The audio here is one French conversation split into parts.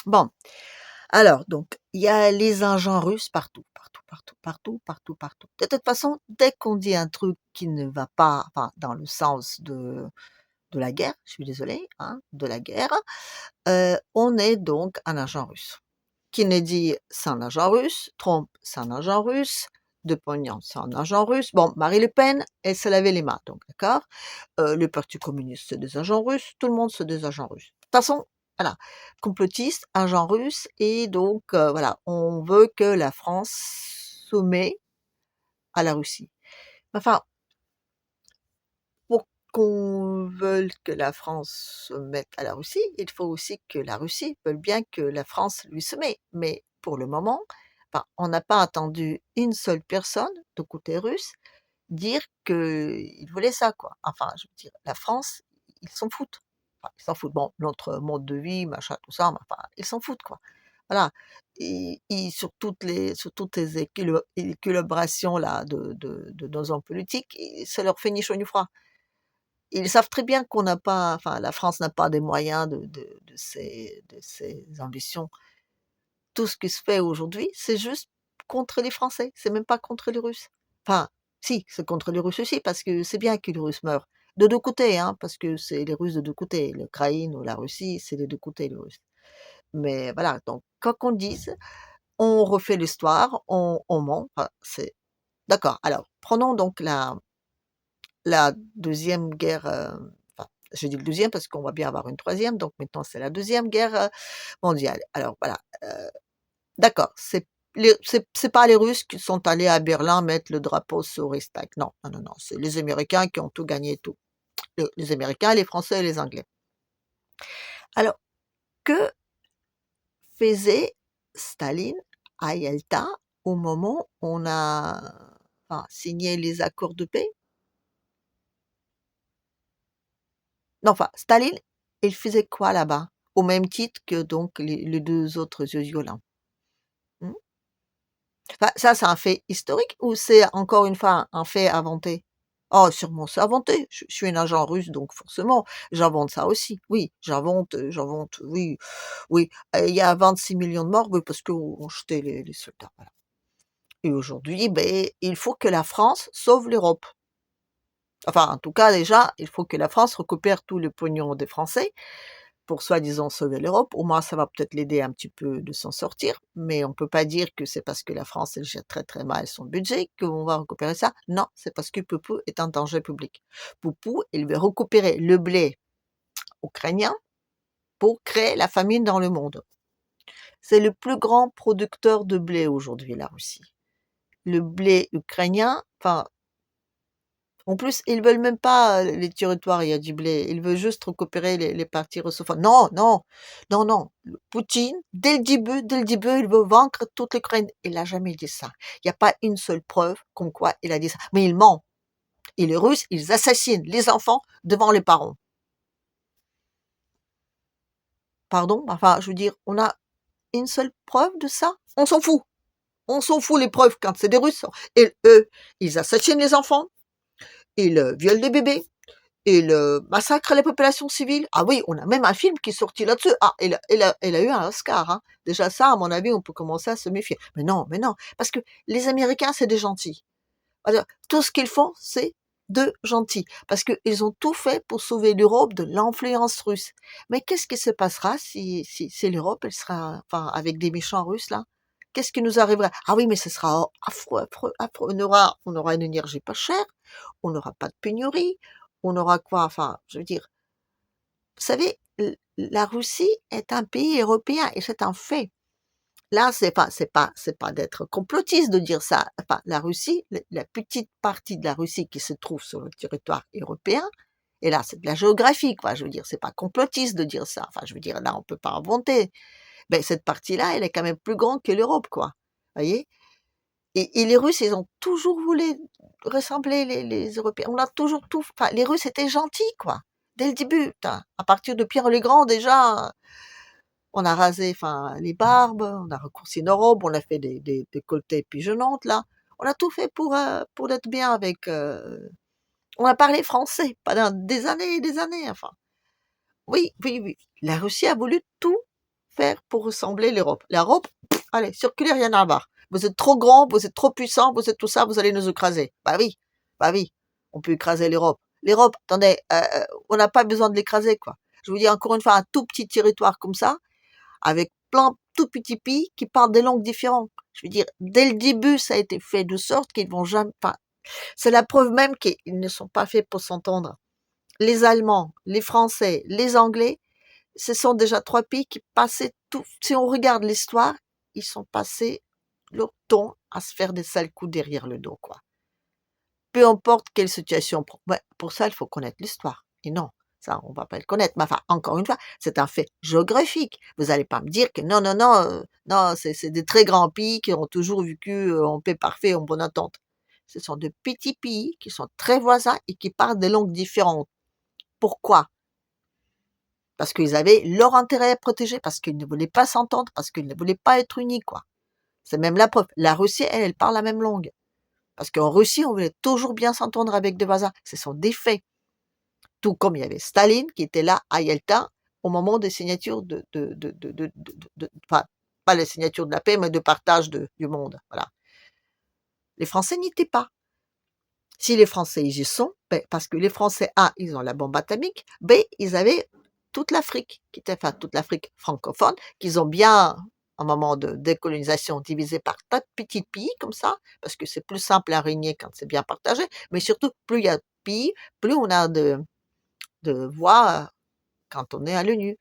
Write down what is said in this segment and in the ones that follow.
Bon, alors donc il y a les agents russes partout, partout, partout, partout, partout, partout. De toute façon, dès qu'on dit un truc qui ne va pas, enfin, dans le sens de la guerre, je suis désolée, hein, de la guerre, on est donc un agent russe. Kennedy, c'est un agent russe, Trump, c'est un agent russe, Dupont-Aignan, c'est un agent russe. Bon, Marie Le Pen, elle s'est lavé les mains, donc d'accord. Le Parti communiste, c'est des agents russes, tout le monde, c'est des agents russes. De toute façon, voilà, complotistes, agents russes, et donc voilà, on veut que la France soumet à la Russie. Enfin, pour qu'on veuille que la France se mette à la Russie, il faut aussi que la Russie veuille bien que la France lui se mette. Mais pour le moment, enfin, on n'a pas entendu une seule personne de côté russe dire qu'ils voulaient ça, quoi. Enfin, je veux dire, la France, ils s'en foutent. Enfin, ils s'en foutent. Bon, notre mode de vie, machin, tout ça, mais enfin, ils s'en foutent, quoi. Voilà. Et sur toutes les équilibrations là de nos hommes politiques, ça leur fait ni chaud ni froid. Ils savent très bien qu'on n'a pas, enfin, la France n'a pas des moyens de ses ambitions. Tout ce qui se fait aujourd'hui, c'est juste contre les Français, c'est même pas contre les Russes. Enfin, si, c'est contre les Russes aussi, parce que c'est bien que les Russes meurent. De deux côtés, hein, parce que c'est les Russes de deux côtés. L'Ukraine ou la Russie, c'est des deux côtés, les Russes. Mais voilà, donc, quoi qu'on dise, on refait l'histoire, on ment. Enfin, c'est d'accord. Alors, prenons donc la deuxième guerre. Enfin, je dis le deuxième parce qu'on va bien avoir une troisième. Donc maintenant, c'est la deuxième guerre mondiale. Alors voilà. D'accord, c'est pas les Russes qui sont allés à Berlin mettre le drapeau sur Reichstag. Non, non, non, non, c'est les Américains qui ont tout gagné, tout. Les Américains, les Français et les Anglais. Alors, que faisait Staline à Yalta au moment où on a enfin, signé les accords de paix? Non, enfin, Staline, il faisait quoi là-bas? Au même titre que donc les deux autres yeux là. Enfin, ça, c'est un fait historique ou c'est encore une fois un fait inventé? Oh, sûrement c'est inventé. Je suis un agent russe, donc forcément, j'invente ça aussi. Oui, j'invente, oui, oui. Il y a 26 millions de morts, oui, parce qu'on jetait les soldats, voilà. Et aujourd'hui, ben, il faut que la France sauve l'Europe. Enfin, en tout cas, déjà, il faut que la France récupère tout le pognon des Français pour soi-disant sauver l'Europe. Au moins, ça va peut-être l'aider un petit peu de s'en sortir, mais on peut pas dire que c'est parce que la France, elle gère très très mal son budget qu'on va récupérer ça. Non, c'est parce que Poupou est un danger public. Poupou, il veut récupérer le blé ukrainien pour créer la famine dans le monde. C'est le plus grand producteur de blé aujourd'hui, la Russie. Le blé ukrainien, enfin, en plus, ils veulent même pas les territoires, il y a du blé. Ils veulent juste récupérer les parties russophones. Non, non, non, non. Poutine, dès le début, il veut vaincre toute l'Ukraine. Il n'a jamais dit ça. Il n'y a pas une seule preuve comme quoi il a dit ça. Mais il ment. Et les Russes, ils assassinent les enfants devant les parents. Pardon? Enfin, je veux dire, on a une seule preuve de ça? On s'en fout. On s'en fout les preuves quand c'est des Russes. Et eux, ils assassinent les enfants, ils violent des bébés, il massacre les populations civiles. Ah oui, on a même un film qui est sorti là-dessus. Ah, elle a eu un Oscar, hein. Déjà ça, à mon avis, on peut commencer à se méfier. Mais non, parce que les Américains, c'est des gentils. Alors, tout ce qu'ils font, c'est de gentils, parce qu'ils ont tout fait pour sauver l'Europe de l'influence russe. Mais qu'est-ce qui se passera si l'Europe, elle sera, enfin, avec des méchants russes là? Qu'est-ce qui nous arrivera? Ah oui, mais ce sera affreux, affreux, affreux. On aura une énergie pas chère, on n'aura pas de pénurie, on aura quoi? Enfin, je veux dire, vous savez, la Russie est un pays européen et c'est un fait. Là, c'est pas d'être complotiste de dire ça. Enfin, la Russie, la petite partie de la Russie qui se trouve sur le territoire européen, et là, c'est de la géographie, quoi. Je veux dire, c'est pas complotiste de dire ça. Enfin, je veux dire, là, on peut pas inventer. Mais cette partie-là, elle est quand même plus grande que l'Europe, quoi. Vous voyez? Et les Russes, ils ont toujours voulu ressembler les Européens. On a toujours tout. Enfin, les Russes étaient gentils, quoi. Dès le début, putain. À partir de Pierre le Grand, déjà, on a rasé, enfin, les barbes, on a raccourci nos robes, on a fait des décolletés pigeonnantes, là. On a tout fait pour être bien avec. On a parlé français pendant des années et des années, enfin. Oui, oui, oui. La Russie a voulu tout faire pour ressembler l'Europe. L'Europe, allez, circulez, rien à voir. Vous êtes trop grand, vous êtes trop puissant, vous êtes tout ça, vous allez nous écraser. Bah oui, on peut écraser l'Europe. L'Europe, attendez, on n'a pas besoin de l'écraser, quoi. Je vous dis encore une fois, un tout petit territoire comme ça, avec plein de tout petits pays qui parlent des langues différentes. Je veux dire, dès le début, ça a été fait de sorte qu'ils vont jamais, enfin, c'est la preuve même qu'ils ne sont pas faits pour s'entendre. Les Allemands, les Français, les Anglais, ce sont déjà 3 pays qui passaient tout, si on regarde l'histoire, ils sont passés leur temps à se faire des sales coups derrière le dos, quoi. Peu importe quelle situation, ouais, pour ça, il faut connaître l'histoire. Et non, ça, on va pas le connaître. Mais enfin, encore une fois, c'est un fait géographique. Vous allez pas me dire que non, non, non, non, c'est des très grands pays qui ont toujours vécu en paix parfait, en bonne entente. Ce sont de petits pays qui sont très voisins et qui parlent des langues différentes. Pourquoi? Parce qu'ils avaient leur intérêt à protéger, parce qu'ils ne voulaient pas s'entendre, parce qu'ils ne voulaient pas être unis, quoi. C'est même la preuve. La Russie, elle parle la même langue. Parce qu'en Russie, on voulait toujours bien s'entendre avec des voisins. Ce sont des faits. Tout comme il y avait Staline qui était là à Yalta au moment des signatures enfin, pas les signatures de la paix, mais de partage du monde. Voilà. Les Français n'y étaient pas. Si les Français y sont, ben, parce que les Français, A, ils ont la bombe atomique, B, ils avaient toute l'Afrique, enfin toute l'Afrique francophone, qu'ils ont bien, un moment de décolonisation, divisé par tas de petits pays comme ça, parce que c'est plus simple à régner quand c'est bien partagé, mais surtout, plus il y a de pays, plus on a de voix quand on est à l'ONU.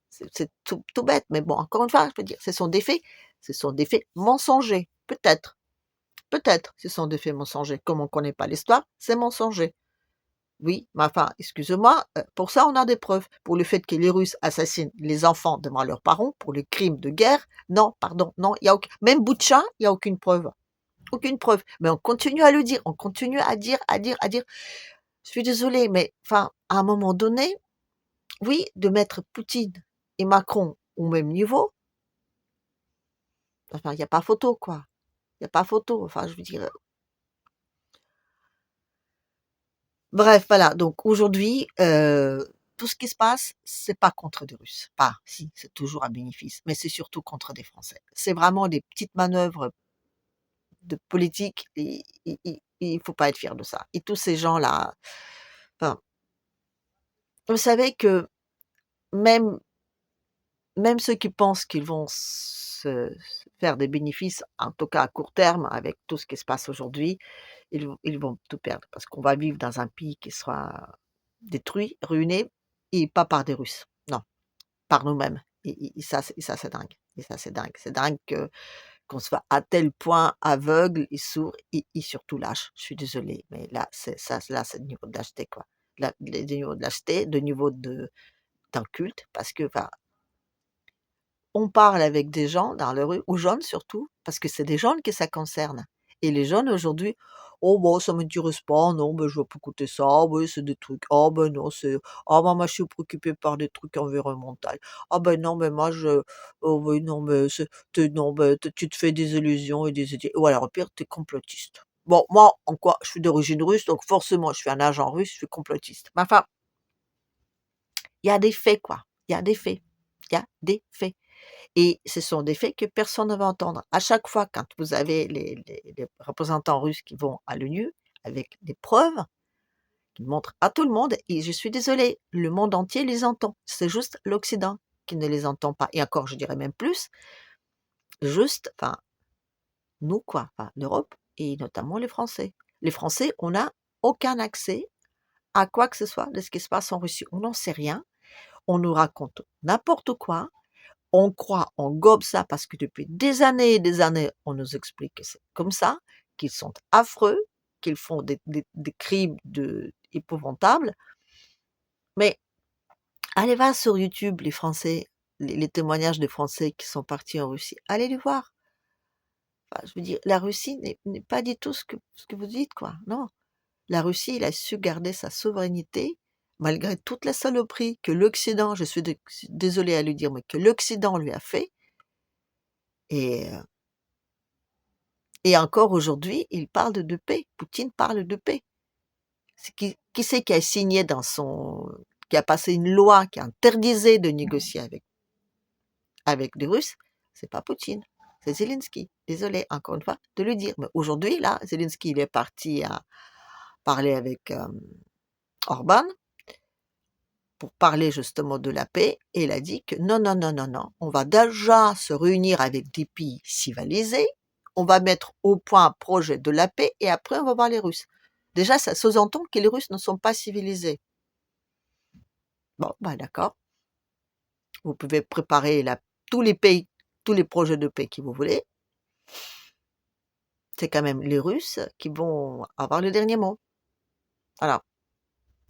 C'est tout bête, mais bon, encore une fois, je peux dire, ce sont des faits mensongers, peut-être, ce sont des faits mensongers. Comme on ne connaît pas l'histoire, c'est mensonger. Oui, mais enfin, excuse-moi, pour ça, on a des preuves. Pour le fait que les Russes assassinent les enfants devant leurs parents, pour les crimes de guerre, non, pardon, non, il y a aucun, même Boutcha, il n'y a aucune preuve. Aucune preuve. Mais on continue à le dire, on continue à dire, à dire, à dire. Je suis désolée, mais enfin, à un moment donné, oui, de mettre Poutine et Macron au même niveau, enfin, il n'y a pas photo, quoi. Il n'y a pas photo. Enfin, je veux dire. Bref, voilà. Donc aujourd'hui, tout ce qui se passe, c'est pas contre des Russes. Pas, si, c'est toujours un bénéfice, mais c'est surtout contre des Français. C'est vraiment des petites manœuvres de politique et il faut pas être fier de ça. Et tous ces gens-là, enfin, vous savez que même même ceux qui pensent qu'ils vont se faire des bénéfices, en tout cas à court terme, avec tout ce qui se passe aujourd'hui, ils vont tout perdre parce qu'on va vivre dans un pays qui sera détruit, ruiné, et pas par des Russes, non, par nous-mêmes. Et ça, c'est dingue. Et ça, c'est dingue. C'est dingue qu'on soit à tel point aveugle et sourd et surtout lâche. Je suis désolée, mais là, c'est le niveau de lâcheté, quoi. Le niveau de lâcheté, le niveau d'un culte, parce que, enfin, on parle avec des gens dans la rue, aux jeunes surtout, parce que c'est des jeunes que ça concerne. Et les jeunes aujourd'hui, oh bon, ça m'intéresse pas, non, ben je vais pas écouter ça, oui, c'est des trucs, oh ben non, oh ben moi je suis préoccupée par des trucs environnementaux, ah ben non, mais moi oh oui, non, mais non, ben tu te fais des illusions et des idées, ou alors au pire, t'es complotiste. Bon, moi, en quoi, je suis d'origine russe, donc forcément, je suis un agent russe, je suis complotiste. Mais enfin, il y a des faits, quoi. Il y a des faits. Il y a des faits. Et ce sont des faits que personne ne va entendre. À chaque fois, quand vous avez les représentants russes qui vont à l'ONU avec des preuves, qui montrent à tout le monde, et je suis désolée, le monde entier les entend. C'est juste l'Occident qui ne les entend pas. Et encore, je dirais même plus, juste, enfin, nous quoi, enfin, l'Europe et notamment les Français. Les Français, on n'a aucun accès à quoi que ce soit de ce qui se passe en Russie. On n'en sait rien. On nous raconte n'importe quoi. On croit, on gobe ça parce que depuis des années et des années, on nous explique que c'est comme ça, qu'ils sont affreux, qu'ils font des crimes épouvantables. Mais allez voir sur YouTube les Français, les témoignages des Français qui sont partis en Russie. Allez les voir. Enfin, je veux dire, la Russie n'est pas du tout ce que vous dites, quoi. Non. La Russie, il a su garder sa souveraineté malgré toute la saloperie que l'Occident, je suis désolée à lui dire, mais que l'Occident lui a fait. Et Et encore aujourd'hui, il parle de paix. Poutine parle de paix. Qui c'est qui a signé qui a passé une loi qui interdisait de négocier avec? avec les Russes, c'est pas Poutine, c'est Zelensky. Désolé, encore une fois, de le dire. Mais aujourd'hui, là, Zelensky, il est parti à parler avec Orban pour parler justement de la paix, et il a dit que non, non, non, non, non, on va déjà se réunir avec des pays civilisés, on va mettre au point un projet de la paix, et après on va voir les Russes. Déjà, ça sous-entend que les Russes ne sont pas civilisés. Bon, bah d'accord, vous pouvez préparer tous les pays, tous les projets de paix que vous voulez, c'est quand même les Russes qui vont avoir le dernier mot. Voilà.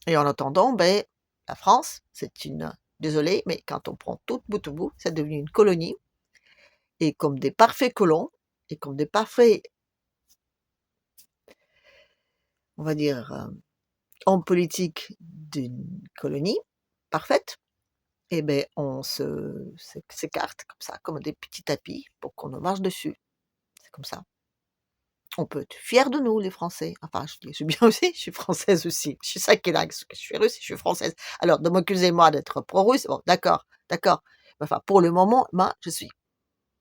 Et en attendant, ben, la France, désolé, mais quand on prend tout bout à bout, c'est devenu une colonie, et comme des parfaits colons, et comme des parfaits, on va dire, hommes politiques d'une colonie parfaite, et ben on s'écarte comme ça, comme des petits tapis, pour qu'on nous marche dessus. C'est comme ça. On peut être fiers de nous, les Français. Enfin, je suis bien aussi, je suis française aussi. Je suis ça qui est là, je suis russe, je suis française. Alors, de m'accuser, moi, d'être pro-russe, bon, d'accord, d'accord. Enfin, pour le moment, moi, je suis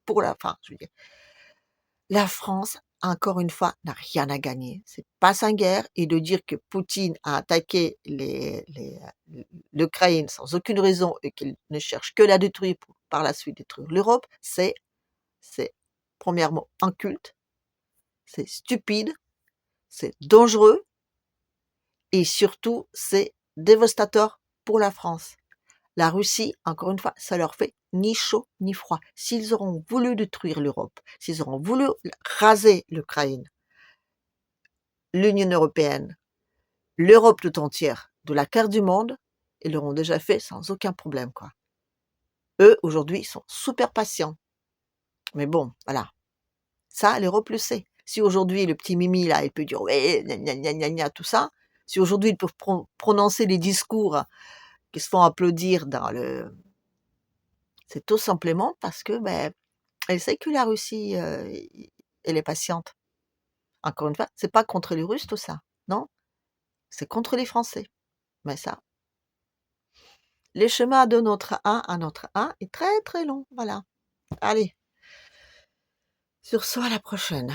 pour je veux dire, la France, encore une fois, n'a rien à gagner. C'est pas sa guerre, et de dire que Poutine a attaqué l'Ukraine sans aucune raison, et qu'il ne cherche que la détruire pour par la suite détruire l'Europe, c'est premièrement inculte, c'est stupide, c'est dangereux, et surtout, c'est dévastateur pour la France. La Russie, encore une fois, ça leur fait ni chaud ni froid. S'ils auront voulu détruire l'Europe, s'ils auront voulu raser l'Ukraine, l'Union européenne, l'Europe tout entière, de la carte du monde, ils l'auront déjà fait sans aucun problème, quoi. Eux, aujourd'hui, ils sont super patients. Mais bon, voilà. Ça, l'Europe le sait. Si aujourd'hui, le petit Mimi, là, il peut dire, ouais, gna gna gna gna gna, tout ça, si aujourd'hui, ils peuvent prononcer les discours qui se font applaudir c'est tout simplement parce que, ben, elle sait que la Russie, elle est patiente. Encore une fois, c'est pas contre les Russes tout ça, non, c'est contre les Français. Mais ça, les chemins de notre un à notre un est très, très long, voilà. Allez, sur ce, à la prochaine.